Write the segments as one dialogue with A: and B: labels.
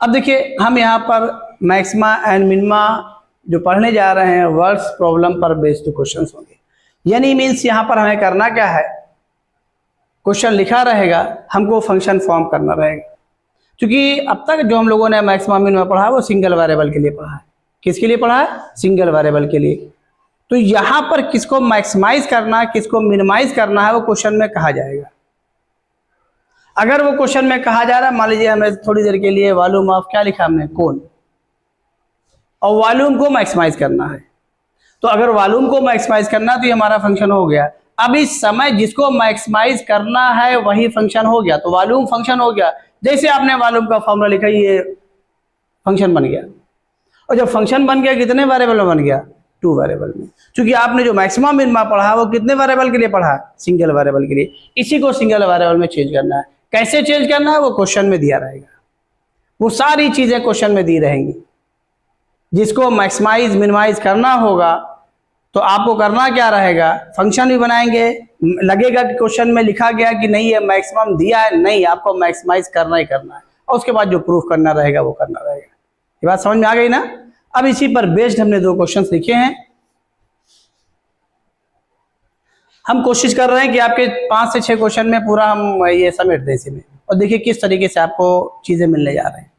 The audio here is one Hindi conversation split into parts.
A: अब देखिए हम यहाँ पर मैक्सिमा एंड मिनिमा जो पढ़ने जा रहे हैं वर्ड्स प्रॉब्लम पर बेस्ड क्वेश्चंस होंगे। यानी मीन्स यहाँ पर हमें करना क्या है, क्वेश्चन लिखा रहेगा, हमको फंक्शन फॉर्म करना रहेगा। क्योंकि अब तक जो हम लोगों ने मैक्सिमा मिनिमा पढ़ा है वो सिंगल वेरिएबल के लिए पढ़ा है। किसके लिए पढ़ा है? सिंगल वेरिएबल के लिए। तो यहाँ पर किसको मैक्सिमाइज करना है, किसको मिनिमाइज करना है, वो क्वेश्चन में कहा जाएगा। अगर वो क्वेश्चन में कहा जा रहा है, मान लीजिए हमें थोड़ी देर के लिए वॉल्यूम ऑफ क्या लिखा हमने, कोन, और वॉल्यूम को मैक्सिमाइज करना है। तो अगर वॉल्यूम को मैक्सिमाइज करना तो ये हमारा फंक्शन हो गया। अब इस समय जिसको मैक्सिमाइज करना है वही फंक्शन हो गया, तो वॉल्यूम फंक्शन हो गया। जैसे आपने वॉल्यूम का फॉर्मूला लिखा, ये फंक्शन बन गया। और जब फंक्शन बन गया कितने वेरिएबल में बन गया? 2 वेरिएबल में। क्योंकि आपने जो मैक्सिमा मिनिमा पढ़ा वो कितने वेरिएबल के लिए पढ़ा? सिंगल वेरिएबल के लिए। इसी को सिंगल वेरिएबल में चेंज करना है। कैसे चेंज करना है वो क्वेश्चन में दिया रहेगा। वो सारी चीजें क्वेश्चन में दी रहेंगी। जिसको मैक्सिमाइज मिनिमाइज करना होगा तो आपको करना क्या रहेगा, फंक्शन भी बनाएंगे। लगेगा कि क्वेश्चन में लिखा गया कि नहीं ये मैक्सिमम दिया है, नहीं, आपको मैक्सिमाइज करना ही करना है। और उसके बाद जो प्रूफ करना रहेगा वो करना रहेगा। ये बात समझ में आ गई ना? अब इसी पर बेस्ड हमने 2 क्वेश्चंस लिखे हैं। हम कोशिश कर रहे हैं कि आपके 5 से 6 क्वेश्चन में पूरा हम ये समेट दें इसी में, और देखिए किस तरीके से आपको चीजें मिलने जा रहे हैं।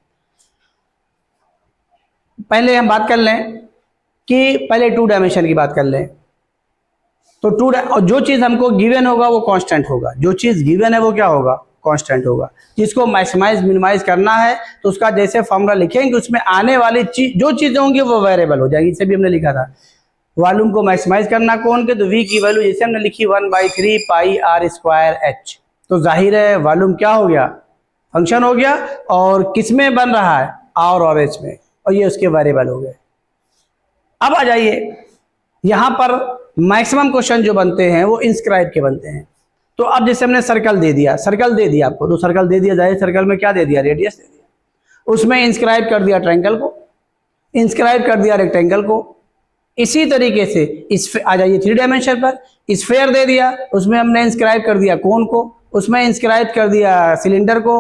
A: पहले हम बात कर लें कि पहले 2 डायमेंशन की बात कर लें। तो और जो चीज हमको गिवन होगा वो कांस्टेंट होगा। जो चीज गिवन है वो क्या होगा? कांस्टेंट होगा। जिसको मैक्सिमाइज मिनिमाइज करना है तो उसका जैसे फॉर्मूला लिखेंगे उसमें आने वाली चीज जो चीजें होंगी वो वेरिएबल हो जाएगी। इसे भी हमने लिखा था, वॉल्यूम को मैक्सिमाइज करना कौन के, तो v की वैल्यू जैसे हमने लिखी 1/3 पाई r स्क्वायर h। तो जाहिर है वॉल्यूम क्या हो गया? फंक्शन हो गया। और किस में बन रहा है? r और h में, और ये उसके वेरिएबल हो गए। अब आ जाइए, यहां पर मैक्सिमम क्वेश्चन जो बनते हैं वो इंस्क्राइब के बनते हैं। तो अब जैसे हमने सर्कल दे दिया, आपको, तो सर्कल दे दिया जाए, सर्कल में क्या दे दिया? रेडियस दे दिया। उसमें इंस्क्राइब कर दिया ट्रायंगल को, इंस्क्राइब कर दिया रेक्टेंगल को। इसी तरीके से इस आ जाइए 3 डायमेंशन पर, स्फीयर दे दिया, उसमें हमने इंस्क्राइब कर दिया कोन को, उसमें इंस्क्राइब कर दिया सिलेंडर को।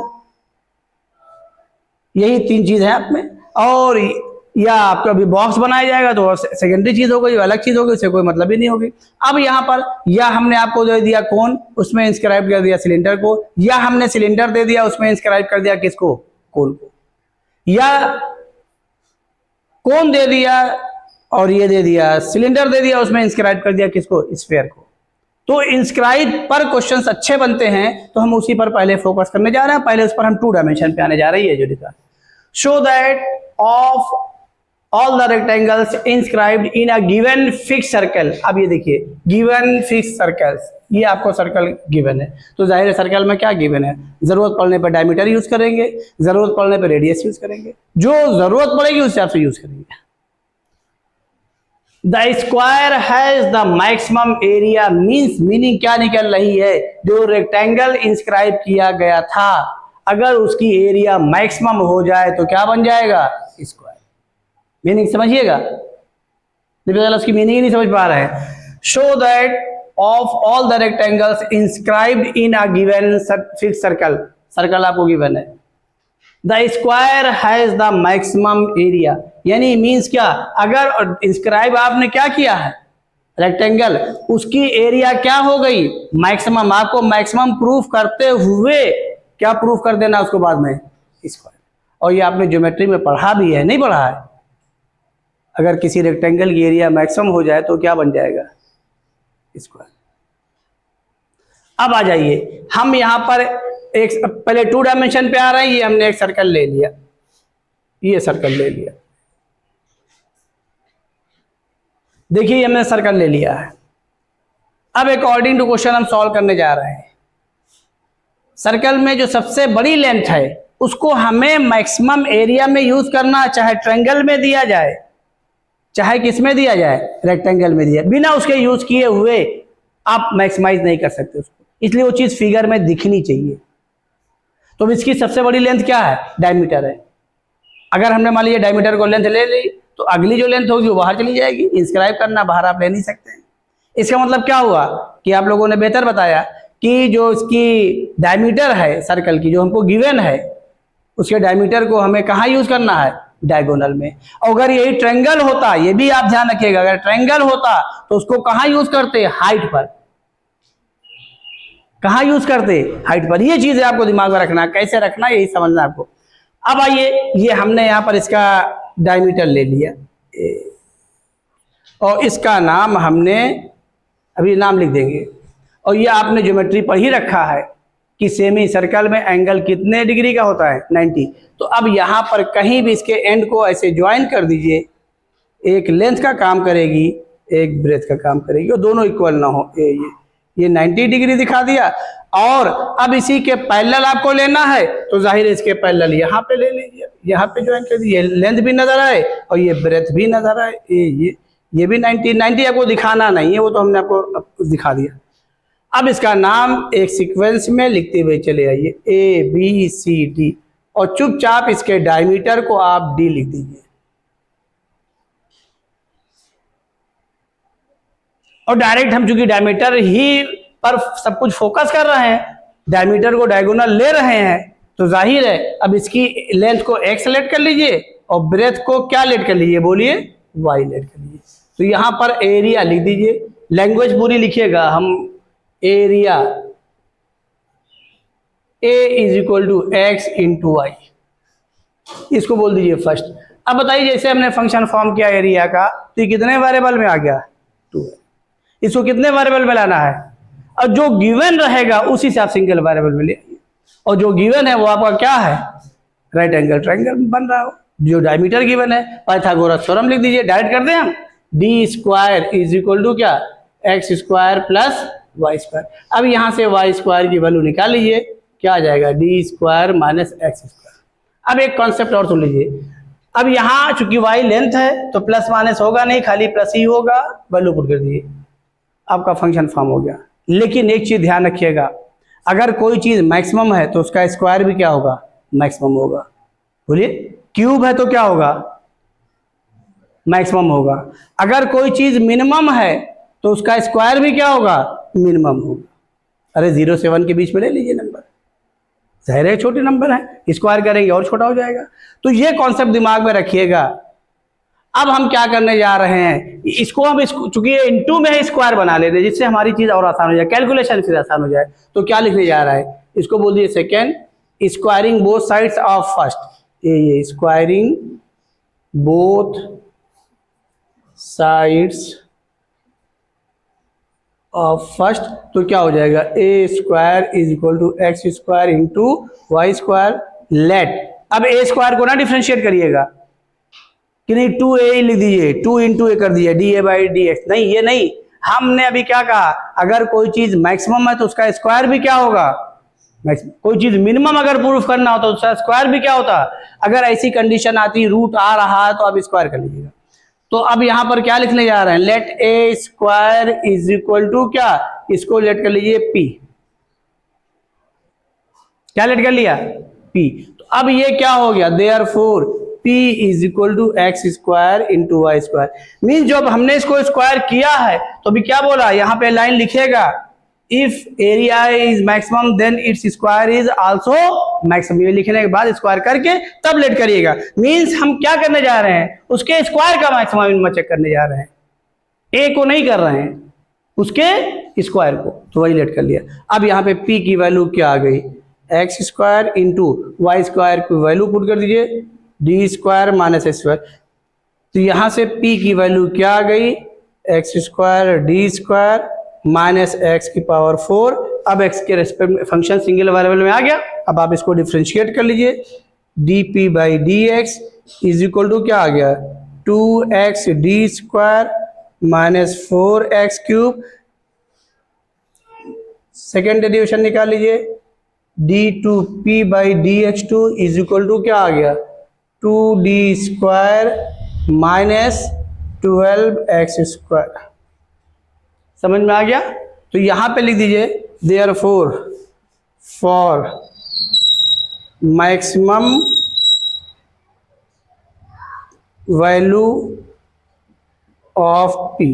A: यही 3 चीज है आप में। और या आपका अभी बॉक्स बनाया जाएगा तो सेकेंडरी चीज हो गई, अलग चीज होगी, उससे कोई मतलब ही नहीं होगी। अब यहाँ पर या हमने आपको दे दिया कोन, उसमें इंस्क्राइब कर दिया सिलेंडर को, या हमने सिलेंडर दे दिया उसमें इंस्क्राइब कर दिया किसको? कोन को। या कोन दे दिया और ये दे दिया सिलेंडर दे दिया, उसमें इंस्क्राइब कर दिया किसको? स्फीयर को। तो इंस्क्राइब पर क्वेश्चंस अच्छे बनते हैं तो हम उसी पर पहले फोकस करने जा रहे हैं। पहले उस पर हम 2 डायमेंशन पे आने जा रही है जो लिखा, show that of all the rectangles inscribed in a given fix circle. अब ये देखिए गिवन फिक्स सर्कल्स, ये आपको सर्कल गिवन है तो जाहिर है सर्कल में क्या गिवन है? जरूरत पड़ने पर डायमीटर यूज करेंगे, जरूरत पड़ने पर रेडियस यूज करेंगे, जो जरूरत पड़ेगी उस हिसाब से यूज करेंगे। The square has the maximum area means, meaning क्या निकल रही है? जो रेक्टेंगल इंस्क्राइब किया गया था अगर उसकी एरिया मैक्सिमम हो जाए तो क्या बन जाएगा? स्क्वायर। मीनिंग समझिएगा, उसकी मीनिंग ही नहीं समझ पा रहे हैं। Show that of all the rectangles inscribed in a given fix circle, circle आपको गिवन है, the square has the maximum area. यानी मीन्स क्या? अगर इंस्क्राइब आपने क्या किया है रेक्टेंगल, उसकी एरिया क्या हो गई? मैक्सिमम। आपको मैक्सिमम प्रूफ करते हुए क्या प्रूफ कर देना उसको बाद में? स्क्वायर। और ये आपने ज्योमेट्री में पढ़ा भी है, नहीं पढ़ा है? अगर किसी रेक्टेंगल की एरिया मैक्सिमम हो जाए तो क्या बन जाएगा? स्क्वायर। अब आ जाइए, हम यहां पर एक पहले 2 डायमेंशन पे आ रहे हैं। ये हमने एक सर्कल ले लिया, ये सर्कल ले लिया, देखिए हमने सर्कल ले लिया है। अब अकॉर्डिंग टू क्वेश्चन हम सॉल्व करने जा रहे हैं। सर्कल में जो सबसे बड़ी लेंथ है उसको हमें मैक्सिमम एरिया में यूज करना, चाहे ट्रायंगल में दिया जाए चाहे किस में दिया जाए, रेक्टेंगल में दिया, बिना उसके यूज किए हुए आप मैक्सिमाइज नहीं कर सकते उसको, इसलिए वो चीज फिगर में दिखनी चाहिए। तो इसकी सबसे बड़ी लेंथ क्या है? डायमीटर है। अगर हमने मान लीजिए डायमीटर को लेंथ ले ली तो अगली जो लेंथ होगी वो बाहर चली जाएगी। इंस्क्राइब करना बाहर आप ले नहीं सकते हैं। इसका मतलब क्या हुआ कि आप लोगों ने बेहतर बताया कि जो इसकी डायमीटर है सर्कल की जो हमको गिवन है उसके डायमीटर को हमें कहाँ यूज करना है, डायगोनल में। और अगर यही ट्रायंगल होता, ये भी आप ध्यान रखिएगा, अगर ट्रायंगल होता तो उसको कहाँ यूज करते, हाइट पर। कहाँ यूज करते, हाइट पर। ये चीज आपको दिमाग में रखना, कैसे रखना यही समझना आपको। अब आइए, ये हमने यहाँ पर इसका डायमीटर ले लिया और इसका नाम हमने अभी नाम लिख देंगे। और ये आपने ज्योमेट्री पढ़ ही रखा है कि सेमी सर्कल में एंगल कितने डिग्री का होता है, 90। तो अब यहाँ पर कहीं भी इसके एंड को ऐसे ज्वाइन कर दीजिए, एक लेंथ का काम करेगी, एक ब्रेथ का काम करेगी, और दोनों इक्वल ना हो। ये 90 डिग्री दिखा दिया। और अब इसी के पैरेलल आपको लेना है तो जाहिर है इसके पैरेलल यहाँ पे ले लीजिए, यहाँ पे ज्वाइन कर दीजिए, लेंथ भी नजर आए और ये ब्रेथ भी नजर आए। ये भी 90 आपको दिखाना नहीं है, वो तो हमने आपको दिखा दिया। अब इसका नाम एक सीक्वेंस में लिखते हुए चले आइए, ABCD, और चुपचाप इसके डायमीटर को आप D लिख दीजिए। और डायरेक्ट हम चूंकि डायमीटर ही पर सब कुछ फोकस कर रहे हैं, डायमीटर को डायगोनल ले रहे हैं, तो जाहिर है अब इसकी लेंथ को X लेट कर लीजिए और ब्रेथ को क्या लेट कर लीजिए, बोलिए Y लेट कर लीजिए। तो यहां पर एरिया लिख दीजिए, लैंग्वेज पूरी लिखिएगा, हम area A is equal to X into Y, इसको बोल दीजिए फर्स्ट। अब बताइए, जैसे हमने फंक्शन फॉर्म किया एरिया का, तो ये कितने वेरिएबल में आ गया, 2 है। इसको कितने वेरिएबल में लाना है, और जो गिवन रहेगा उसी से आप सिंगल वेरिएबल में ले आइए। और जो गिवन है वो आपका क्या है, राइट एंगल ट्रायंगल बन रहा हो। जो डायमीटर गिवन है, पाइथागोरस थ्योरम लिख दीजिए, डायरेक्ट कर दें हम, D square is equal to क्या, X square plus Y square. अब यहां से वाई स्क्वायर की वैल्यू निकाल लीजिए, क्या आ जाएगा, D square minus X square. अब एक कॉन्सेप्ट और सुन लीजिए, अब यहाँ चूंकि वाई लेंथ है तो प्लस माइनस होगा नहीं, खाली प्लस ही होगा, वैल्यू पुट कर दीजिए, आपका फंक्शन फॉर्म हो गया। लेकिन एक चीज ध्यान रखिएगा, अगर कोई चीज मैक्सिमम है तो उसका स्क्वायर भी क्या होगा, मैक्सिमम होगा। बोलिए, क्यूब है तो क्या होगा, मैक्सिमम होगा। अगर कोई चीज मिनिमम है तो उसका स्क्वायर भी क्या होगा, मिनिमम होगा। अरे 0 से 1 के बीच में ले लीजिए नंबर, जाहिर है छोटे नंबर है, स्क्वायर करेंगे और छोटा हो जाएगा। तो ये कॉन्सेप्ट दिमाग में रखिएगा। अब हम क्या करने जा रहे हैं, इसको हम चूंकि ये इनटू में है, स्क्वायर बना लेते हैं, जिससे हमारी चीज और आसान हो जाए, कैलकुलेशन फिर आसान हो जाए। तो क्या लिखने जा रहा है, इसको बोल दिए second, squaring both sides of first. ये squaring both sides of first, तो क्या हो जाएगा, A square is equal to X square into Y square. Let, अब ए स्क्वायर को ना डिफ्रेंशिएट करिएगा कि नहीं, 2a लिख दीजिए, 2 इंटू ए कर दिए, D A by D x, नहीं ये नहीं। हमने अभी क्या कहा, अगर कोई चीज मैक्सिमम है तो उसका स्क्वायर भी क्या होगा, कोई चीज मिनिमम अगर प्रूफ करना हो तो उसका स्क्वायर भी क्या होता। अगर ऐसी कंडीशन आती, रूट आ रहा है, तो आप स्क्वायर कर लीजिएगा। तो अब यहां पर क्या लिखने जा रहे हैं, let A square is equal to क्या, इसको लेट कर लीजिए p, क्या लेट कर लिया, p। तो अब ये क्या हो गया, therefore p is equal to X square into Y square. Mean जब हमने इसको स्क्वायर किया है तो अभी क्या बोला, यहाँ पे लाइन लिखेगा, if area is maximum then its square is also maximum. ये लिखने के बाद स्क्वायर करके तब लेट करिएगा। मींस हम क्या करने जा रहे हैं, उसके स्क्वायर का मैक्सिमम चेक करने जा रहे हैं, ए को नहीं कर रहे हैं, उसके स्क्वायर को। तो वही लेट कर लिया। अब यहाँ पे p की वैल्यू क्या आ गई, X square into Y square की वैल्यू पुट कर दीजिए, D square minus X square. तो यहाँ से p की वैल्यू क्या आ गई, X square D square minus X की पावर 4। अब x के रेस्पेक्ट में फंक्शन सिंगल वेरिएबल में आ गया। अब आप इसको डिफ्रेंशिएट कर लीजिए, D P by D X is equal to क्या आ गया, 2x D square minus 4x cube. Second derivation निकाल लीजिए, D two P by D H two is equal to क्या आ गया, 2d square minus 12x square. समझ में आ गया। तो यहां पे लिख दीजिए, therefore for maximum value of p,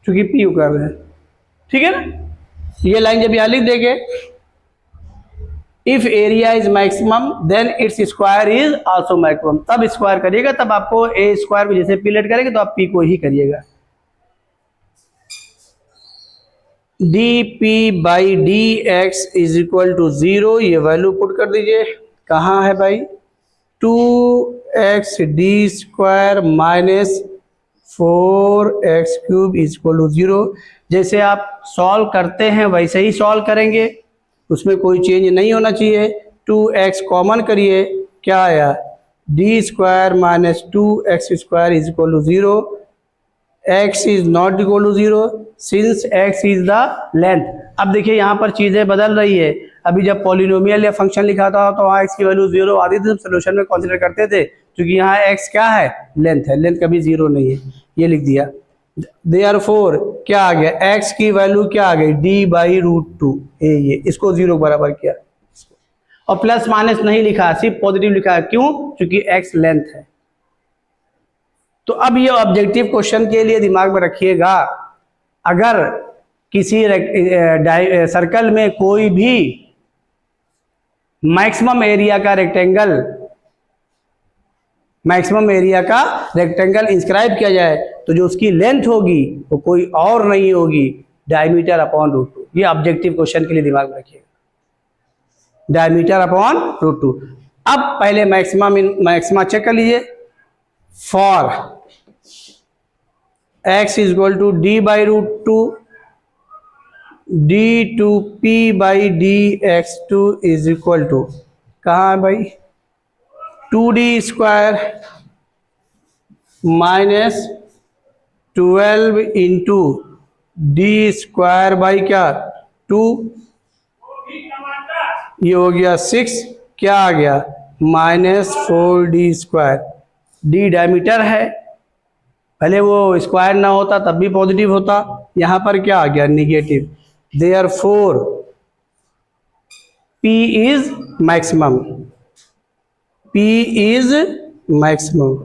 A: क्योंकि p कर रहे हैं, ठीक है ना। ये लाइन जब यहां लिख देंगे, if area is maximum then its square is also maximum. तब स्क्वायर करिएगा, तब आपको ए स्क्वायर को जैसे पी लेट करेंगे तो आप पी को ही करिएगा। D P by D X is equal to 0, ये वैल्यू पुट कर दीजिए। कहाँ है भाई? 2x D square minus 4x cube is equal to 0। जैसे आप सॉल्व करते हैं वैसे ही सॉल्व करेंगे, उसमें कोई चेंज नहीं होना चाहिए। 2x कॉमन करिए, क्या आया? D square minus 2x square is equal to 0। x is not equal to 0 since x is the length. अब देखिए यहाँ पर चीज़ें बदल रही है। अभी जब पॉलिनोमियल या फंक्शन लिखा था तो वहाँ x की वैल्यू 0 आती थी, सोल्यूशन में कंसीडर करते थे, क्योंकि यहाँ x क्या है? लेंथ है, लेंथ कभी 0 नहीं है, ये लिख दिया। देयरफॉर क्या आ गया? x की वैल्यू क्या आ गई? d बाई रूट 2, ये इसको 0 बराबर किया, और प्लस माइनस नहीं लिखा, सिर्फ पॉजिटिव लिखा। क्यों? क्योंकि x लेंथ है। तो अब ये ऑब्जेक्टिव क्वेश्चन के लिए दिमाग में रखिएगा, अगर किसी सर्कल में कोई भी मैक्सिमम एरिया का रेक्टेंगल इंस्क्राइब किया जाए तो जो उसकी लेंथ होगी वो कोई और नहीं होगी, डायमीटर अपॉन रूट 2। ये ऑब्जेक्टिव क्वेश्चन के लिए दिमाग में रखिएगा, डायमीटर अपॉन रूट 2। अब पहले मैक्सिमा चेक कर लीजिए। For x is equal to D by root 2 D two P by D X 2 is equal to, कहाँ है भाई? 2d square minus 12 into D square by क्या? 2, ये हो गया 6, क्या आ गया? Minus 4d square. d diameter है, पहले वो स्क्वायर ना होता तब भी पॉजिटिव होता, यहाँ पर क्या आ गया? Negative. Therefore p is maximum, p is maximum,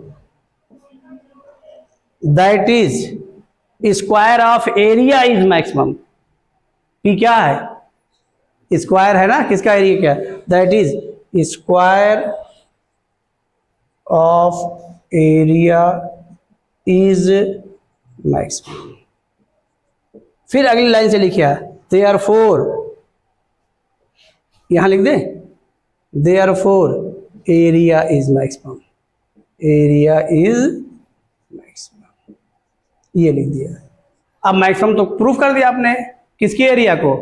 A: that is square of area is maximum. p क्या है? स्क्वायर है ना, किसका एरिया क्या? That is square of area is maximum. फिर अगली लाइन से लिखिए, देयरफॉर, यहां लिख दे, therefore area is maximum, area is maximum, ये लिख दिया। अब मैक्सिमम तो प्रूफ कर दिया आपने, किसकी एरिया को?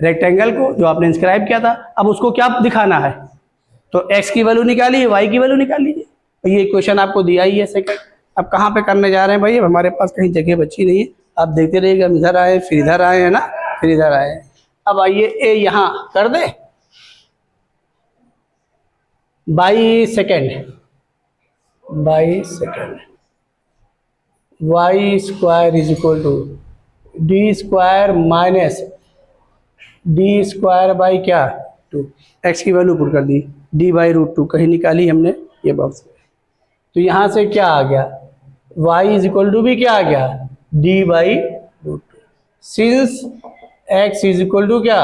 A: रेक्टेंगल को, जो आपने इंस्क्राइब किया था। अब उसको क्या दिखाना है? तो x की वैल्यू निकालिए, y की वैल्यू निकाल लीजिए। ये क्वेश्चन आपको दिया ही है सेकंड। अब कहाँ पे करने जा रहे हैं भाई? अब हमारे पास कहीं जगह बची नहीं है, आप देखते रहिएगा। हम इधर आए, फिर इधर आए, है ना, फिर इधर आए। अब आइए ए यहाँ कर दे, by second y square is equal to D square minus D square by क्या? 2। x की वैल्यू पुट कर दी, d बाई रूट 2 कहीं निकाली हमने, ये बॉक्स में। तो यहाँ से क्या आ गया? y इज इक्वल टू भी क्या आ गया? d by root 2। Since x is equal to क्या?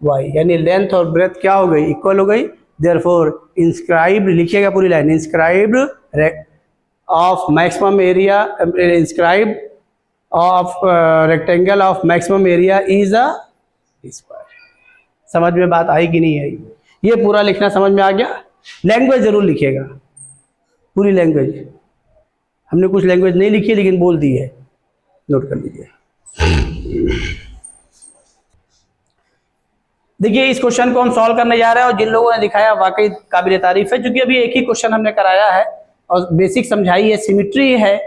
A: y, यानी लेंथ और ब्रेथ क्या हो गई? इक्वल हो गई। देयरफॉर इंस्क्राइब्ड, लिखिएगा पूरी line, inscribed of maximum area, inscribed of rectangle of maximum area is a square. समझ में बात आई कि नहीं आई? ये पूरा लिखना समझ में आ गया? लैंग्वेज जरूर लिखिएगा, पूरी लैंग्वेज। हमने कुछ लैंग्वेज नहीं लिखी है लेकिन बोल दी है, नोट कर लीजिए। देखिए इस क्वेश्चन को हम सॉल्व करने जा रहे हैं और जिन लोगों ने दिखाया वाकई काबिल तारीफ है, क्योंकि अभी एक ही क्वेश्चन हमने कराया है और बेसिक समझाई है। सिमिट्री है,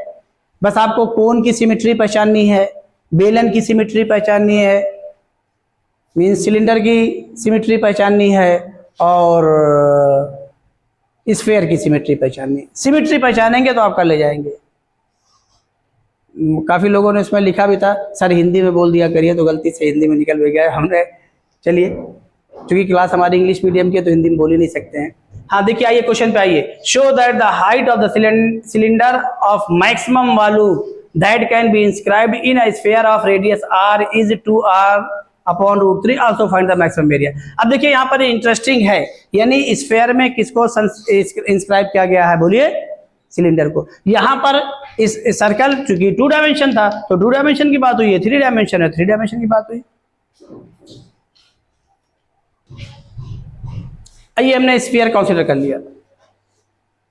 A: बस आपको कोन की सिमिट्री पहचाननी है, बेलन की सिमिट्री पहचाननी है, मीन्स सिलेंडर की सिमिट्री पहचाननी है, और स्फेयर की सिमिट्री पहचाननी है। सिमिट्री पहचानेंगे तो आप कर ले जाएंगे। काफ़ी लोगों ने इसमें लिखा भी था, सर हिंदी में बोल दिया करिए, तो गलती से हिंदी में निकल भी गया हमने। चलिए, क्योंकि क्लास हमारी इंग्लिश मीडियम की है तो हिंदी में बोल ही नहीं सकते हैं। हाँ देखिए, आइए क्वेश्चन पे आइए। Show that the height of the cylinder of maximum volume that can be inscribed in a sphere of radius r is 2r upon root 3 also find the maximum area. अब देखिए यहाँ पर इंटरेस्टिंग है, यानी स्फेयर में किसको इंस्क्राइब किया गया है, बोलिए सिलेंडर को। यहाँ पर इस सर्कल चूंकि 2 डायमेंशन था तो 2 डायमेंशन की बात हुई है, 3 डायमेंशन है 3 डायमेंशन की बात हुई। आइए हमने स्फीयर कंसीडर कर लिया,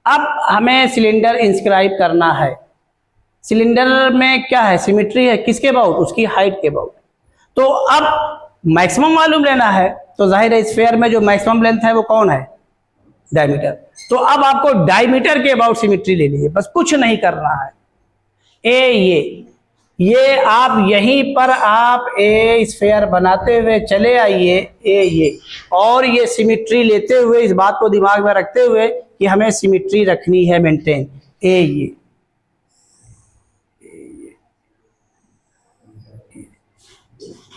A: अब हमें सिलेंडर इंस्क्राइब करना है। सिलेंडर में क्या है, सिमेट्री है, किसके अबाउट, उसकी हाइट के अबाउट। तो अब मैक्सिमम मालूम लेना है, तो जाहिर है स्फीयर में जो मैक्सिमम लेंथ है वो कौन है, डायमीटर। तो अब आपको डायमीटर के अबाउट सिमेट्री लेनी है, बस कुछ नहीं करना है। ये आप यहीं पर आप ए स्फीयर बनाते हुए चले आइए, ये और ये सिमेट्री लेते हुए, इस बात को दिमाग में रखते हुए कि हमें सिमेट्री रखनी है मेंटेन। ये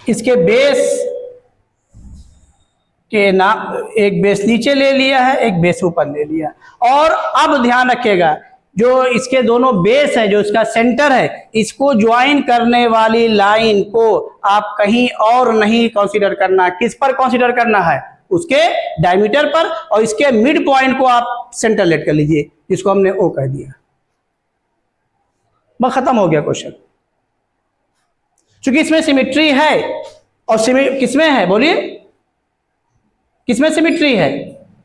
A: इसके बेस के नाम, एक बेस नीचे ले लिया है, एक बेस ऊपर ले लिया। और अब ध्यान रखिएगा, जो इसके दोनों बेस है, जो इसका सेंटर है, इसको ज्वाइन करने वाली लाइन को आप कहीं और नहीं कंसीडर करना। किस पर कंसीडर करना है, उसके डायमीटर पर, और इसके मिड पॉइंट को आप सेंटर लेट कर लीजिए, जिसको हमने ओ कह दिया। बस खत्म हो गया क्वेश्चन। चूंकि इसमें सिमेट्री है, और किसमें है, बोलिए किसमें सिमेट्री है,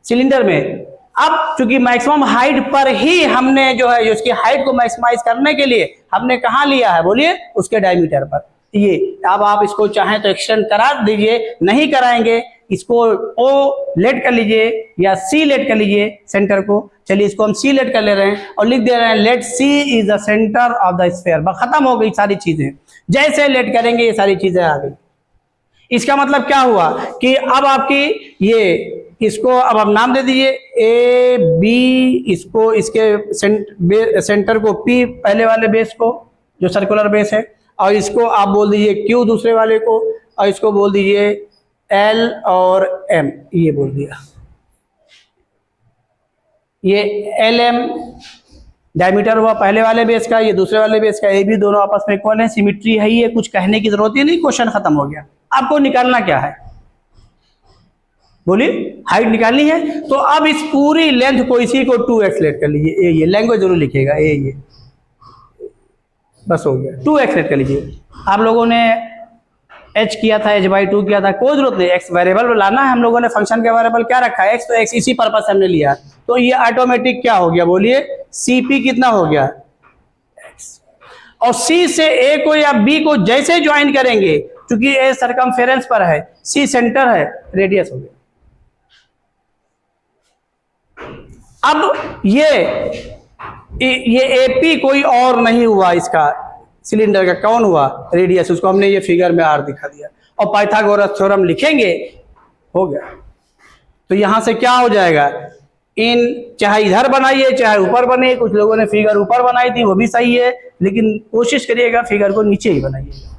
A: सिलेंडर में। अब चूंकि मैक्सिमम हाइट पर ही हमने जो है, उसकी हाइट को मैक्सिमाइज करने के लिए हमने कहां लिया है, बोलिए उसके डायमीटर पर। ये अब आप इसको चाहें तो एक्सटेंड करा दीजिए, नहीं कराएंगे इसको ओ लेट कर लीजिए या सी लेट कर लीजिए सेंटर को। चलिए इसको हम सी लेट कर ले रहे हैं और लिख दे रहे हैं let see is the centre of the sphere. बस खत्म हो गई सारी चीजें, जैसे लेट करेंगे ये सारी चीजें आ गई। इसका मतलब क्या हुआ कि अब आपकी ये, इसको अब आप नाम दे दीजिए ए बी, इसको इसके सेंटर को पी, पहले वाले बेस को जो सर्कुलर बेस है, और इसको आप बोल दीजिए क्यू दूसरे वाले को, और इसको बोल दीजिए एल और एम, ये बोल दिया। ये एल एम डायमीटर हुआ पहले वाले बेस का, ये दूसरे वाले बेस का, ये भी दोनों आपस में इक्वल है, सिमेट्री है, ये कुछ कहने की जरूरत ही नहीं, क्वेश्चन खत्म हो गया। आपको निकालना क्या है, बोलिए हाइट निकालनी है। तो अब इस पूरी लेंथ को, इसी को 2x लेट कर लीजिए, ये लैंग्वेज जरूर लिखिएगा, ये बस हो गया, 2x लेट कर लीजिए। आप लोगों ने h किया था, h/2 किया था, कोई जरूरत नहीं, x वेरिएबल लाना है। हम लोगों ने फंक्शन का वेरिएबल क्या रखा है, x, तो x इसी पर्पस हमने लिया, तो ये ऑटोमेटिक क्या हो गया, बोलिए cp कितना हो गया x। और c से a को या b को जैसे ज्वाइन करेंगे, क्योंकि a सरकमफेरेंस पर है, c सेंटर है, रेडियस हो गया। अब ये AP कोई और नहीं हुआ, इसका सिलेंडर का कौन हुआ, रेडियस, उसको हमने ये फिगर में R दिखा दिया, और पाइथागोरस थ्योरम लिखेंगे, हो गया। तो यहां से क्या हो जाएगा, इन चाहे इधर बनाइए चाहे ऊपर बने, कुछ लोगों ने फिगर ऊपर बनाई थी वो भी सही है, लेकिन कोशिश करिएगा फिगर को नीचे ही बनाइएगा।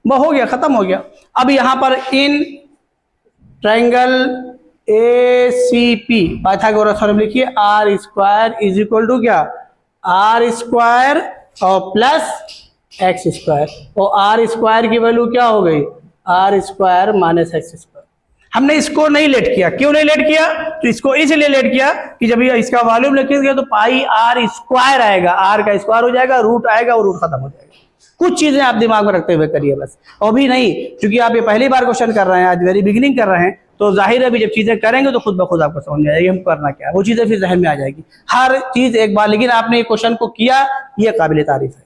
A: वो हो गया, खत्म हो गया। अब यहां पर in triangle ACP Pythagoras theorem लिखिए, R square is equal to क्या, R स्क्वायर और प्लस x स्क्वायर, और R स्क्वायर की वैल्यू क्या हो गई, R square minus x square. हमने इसको नहीं लेट किया, क्यों नहीं लेट किया, तो इसको इसलिए लेट किया कि जब ये इसका वॉल्यूम लिखेंगे तो पाई R स्क्वायर आएगा, R का स्क्वायर हो जाएगा, रूट आएगा और रूट खत्म हो जाएगा। कुछ चीजें आप दिमाग में रखते हुए करिए बस, और भी नहीं, क्योंकि आप ये पहली बार क्वेश्चन कर रहे हैं, आज वेरी बिगिनिंग कर रहे हैं, तो जाहिर है अभी जब चीजें करेंगे तो खुद ब खुद आपको समझ में आएगी हम करना क्या है, वो चीजें फिर जहन में आ जाएगी हर चीज एक बार। लेकिन आपने क्वेश्चन को किया, ये काबिल तारीफ है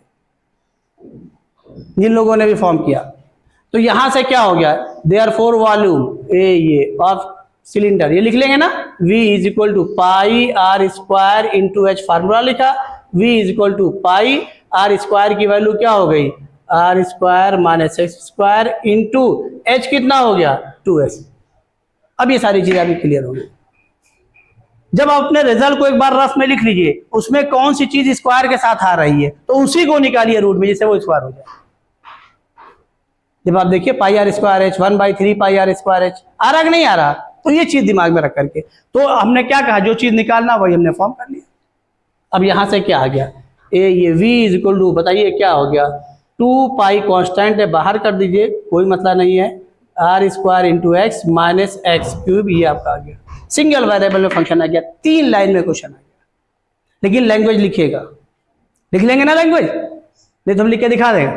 A: जिन लोगों ने भी फॉर्म किया। तो यहां से क्या हो गया, देयरफॉर वॉल्यूम ये ऑफ सिलेंडर, ये लिख लेंगे ना, V is equal to pi R square into H, formula लिखा, V is equal to pi R square की वैल्यू क्या हो गई, R square minus X square into H कितना हो गया 2S। अब ये सारी चीजें अभी क्लियर हो गई। जब आप अपने रिजल्ट को एक बार रफ में लिख लीजिए, उसमें कौन सी चीज स्क्वायर के साथ आ रही है तो उसी को निकालिए रूट में, जिससे वो स्क्वायर हो जाए। जब आप देखिए पाई R स्क्वायर H 1/3 पाई R स्क्वायर H आ रहा कि नहीं आ रहा, तो ये चीज दिमाग में रख करके, तो हमने क्या कहा, जो चीज निकालना वही हमने फॉर्म कर लिया। अब यहां से क्या आ गया, ये V इज इक्वल टू, बताइए क्या हो गया 2 पाई कांस्टेंट है, बाहर कर दीजिए, कोई मतलब नहीं है, R square into X minus X cube, ये आपका आ गया। सिंगल वेरिएबल में फंक्शन आ गया, 3 लाइन में क्वेश्चन आ गया। लेकिन लैंग्वेज लिखिएगा, लिख लेंगे ना लैंग्वेज, नहीं तो हम लिख के दिखा देंगे।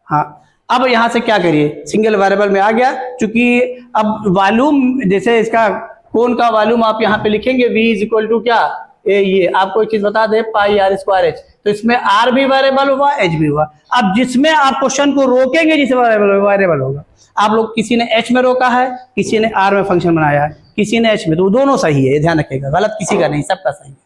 A: हाँ, अब यहां से क्या करिए, सिंगल वेरिएबल में आ गया, क्योंकि अब वॉल्यूम, जैसे इसका कोण का वॉल्यूम आप यहाँ पे लिखेंगे v इज इक्वल टू क्या, ये आपको एक चीज बता दे, पाई आर स्क्वायर एच, तो इसमें आर भी वेरिएबल हुआ, एच भी हुआ। अब जिसमें आप क्वेश्चन को रोकेंगे, जिस वेरिएबल होगा, आप लोग किसी ने एच में रोका है, किसी ने आर में फंक्शन बनाया है, किसी ने एच में, तो दोनों सही है, ध्यान रखिएगा, गलत किसी का नहीं, सबका सही है।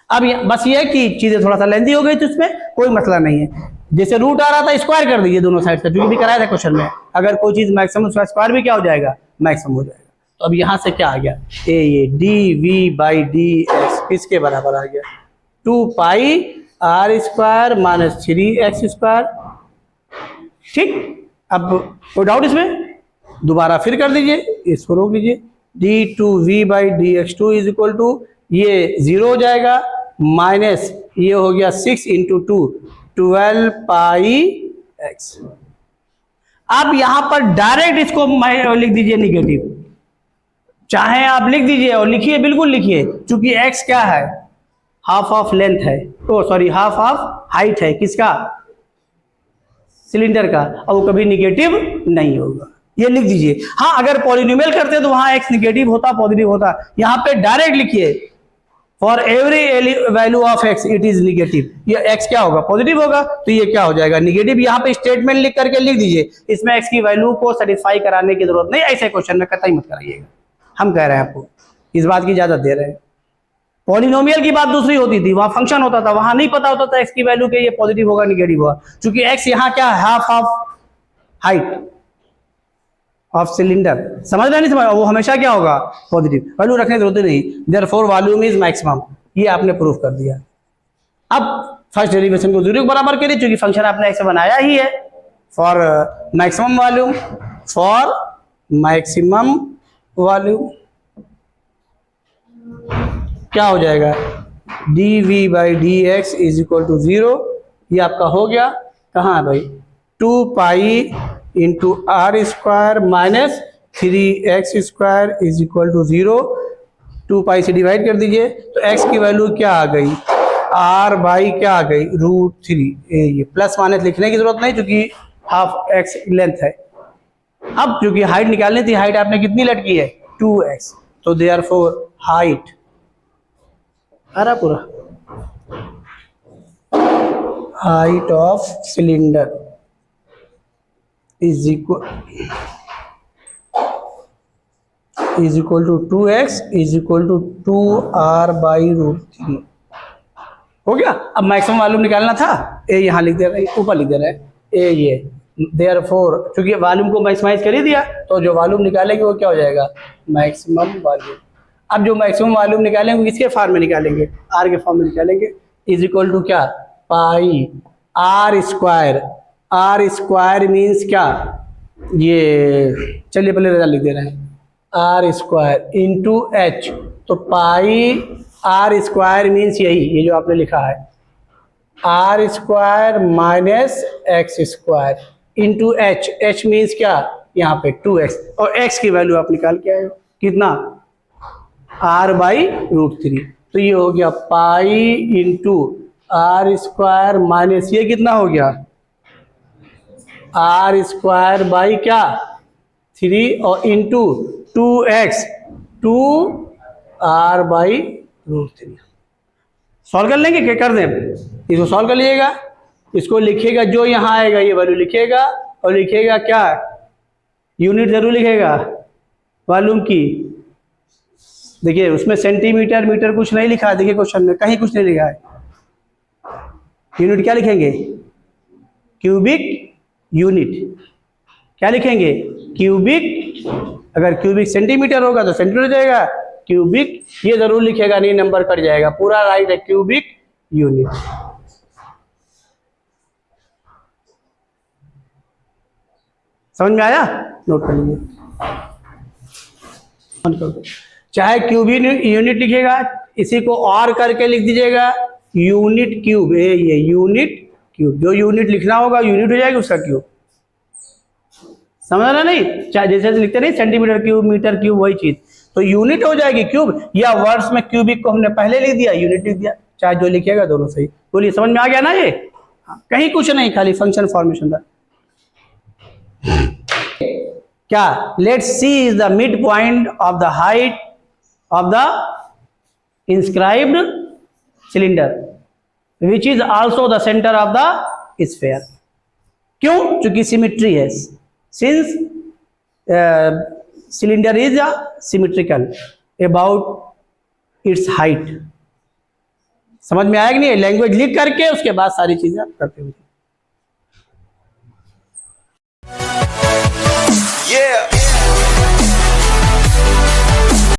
A: अब बस ये कि चीजें थोड़ा सा लेंदी हो गई, तो इसमें कोई मसला नहीं है। जैसे रूट आ रहा था, स्क्वायर कर दीजिए दोनों साइड से, जो भी कराया था क्वेश्चन में, अगर कोई चीज मैक्सिमम, उसका स्क्वायर भी क्या हो जाएगा, मैक्सिमम हो जाएगा। तो अब यहां से क्या आ गया, ये D V by D X किसके बराबर आ गया, 2 pi R square minus 3 X square. ठीक, अब कोई डाउट इसमें, दोबारा फिर कर दीजिए, इसको रोक लीजिए, D two V by D X two is equal to, ये 0 हो जाएगा, माइनस ये हो गया 6 इंटू 2, 12 पाई एक्स। अब यहां पर डायरेक्ट इसको लिख दीजिए निगेटिव, चाहे आप लिख दीजिए और लिखिए, बिल्कुल लिखिए, क्योंकि x क्या है, हाफ ऑफ लेंथ है, तो सॉरी हाफ ऑफ हाइट है, किसका, सिलेंडर का, और वो कभी निगेटिव नहीं होगा, ये लिख दीजिए। हाँ, अगर पॉलिनोमियल करते तो वहां x निगेटिव होता, पॉजिटिव होता, यहां पे डायरेक्ट लिखिए, for every value of x it is negative, ये x क्या होगा, पॉजिटिव होगा, तो ये क्या हो जाएगा, निगेटिव। यहाँ पे स्टेटमेंट लिख करके लिख दीजिए, इसमें x की वैल्यू को सेटिस्फाई कराने की जरूरत नहीं, ऐसे क्वेश्चन में कतई मत कराइएगा, हम कह रहे हैं आपको, इस बात की इजाजत दे रहे हैं। पॉलिनोमियल की बात दूसरी होती थी, वहां फंक्शन होता था, वहां नहीं पता होता था x की वैल्यू के ये पॉजिटिव होगा निगेटिव होगा, क्योंकि x यहाँ क्या है, half of height of cylinder, समझ रहे नहीं समझ, वो हमेशा क्या होगा, पॉजिटिव, वैल्यू रखने की जरूरत नहीं, देयरफॉर वॉल्यूम इज मैक्सिमम, ये आपने प्रूफ कर दिया। अब फर्स्ट डेरिवेशन को 0 के बराबर करिए, क्योंकि फंक्शन आपने ऐसे बनाया ही है, for maximum volume, for maximum volume क्या हो जाएगा, D V by D X is equal to 0, ये आपका हो गया, कहाँ है भाई, 2 pi into R square minus 3x square is equal to 0, 2 pi से डिवाइड कर दीजिए, तो x की वैल्यू क्या आ गई, r बाई क्या आ गई, √3, ये प्लस माइनस लिखने की जरूरत नहीं, क्योंकि हाफ x लेंथ है। अब क्योंकि हाइट निकालनी थी, हाइट आपने कितनी लटकी है, 2x, तो देयरफॉर हाइट आ रहा पूरा, height of cylinder is equal to 2x is equal to 2r by √3, हो गया। अब मैक्सिमम वॉल्यूम निकालना था, ए यहाँ लिख दे रहे हैं, ऊपर लिख दे रहे हैं, ए ये, देयरफॉर क्योंकि वॉल्यूम को मैक्सिमाइज कर ही दिया, तो जो वॉल्यूम निकालेंगे वो क्या हो जाएगा, मैक्सिमम वॉल्यूम। अब जो मैक्सिमम वॉल्यूम निकालेंगे किसके फॉर्म में निकालेंगे, आर के फॉर्म में निकालेंगे, इज इक्वल टू क्या, pi R square, R square means क्या, ये चलिए पहले रिजल्ट लिख दे रहे हैं, आर स्क्वायर इंटू एच, तो पाई आर स्क्वायर मीन्स यही, ये जो आपने लिखा है, R square minus X square into H, H means क्या, यहाँ पे 2x, और x की वैल्यू आप निकाल के आए हो कितना, r बाई √3, तो ये हो गया pi into R square minus ये कितना हो गया, आर स्क्वायर बाई क्या 3 और into 2x 2r by √3। Solve कर लेंगे, क्या कर दें, इसको सॉल्व कर लीजिएगा, इसको लिखिएगा, जो यहाँ आएगा ये वैल्यू लिखिएगा, और लिखिएगा क्या, यूनिट जरूर लिखेगा वॉल्यूम की, देखिए उसमें सेंटीमीटर मीटर कुछ नहीं लिखा है, देखिए क्वेश्चन में कहीं कुछ नहीं लिखा है, यूनिट क्या लिखेंगे, क्यूबिक यूनिट, क्या लिखेंगे, क्यूबिक, अगर क्यूबिक सेंटीमीटर होगा तो सेंटीमीटर हो जाएगा, क्यूबिक ये जरूर लिखेगा, नहीं नंबर कट जाएगा, पूरा राइट है, क्यूबिक यूनिट। समझ में आया, नोट कर लीजिए, चाहे क्यूबिक यूनिट लिखेगा, इसी को और करके लिख दीजिएगा यूनिट क्यूब, ये यूनिट क्यूब। जो यूनिट लिखना होगा यूनिट हो जाएगी उसका क्यूब। समझ रहे नहीं, चाहे जैसे लिखते नहीं सेंटीमीटर क्यूब, मीटर क्यूब, वही चीज तो यूनिट हो जाएगी क्यूब, या वर्ड्स में क्यूबिक को हमने पहले लिख दिया, यूनिट लिख दिया, चाहे जो लिखेगा दोनों सही। बोलिए समझ में आ गया ना ये? कहीं कुछ नहीं, खाली फंक्शन फॉर्मेशन था। क्या? Let's see is the mid point of the height of the inscribed cylinder which is also the centre of the sphere. क्यों? क्योंकि सिमिट्री है। Since cylinder is symmetrical about it's height. समझ में आएगा नहीं? लैंग्वेज लिख करके उसके बाद सारी चीजें आप करते हुए।
B: Yeah.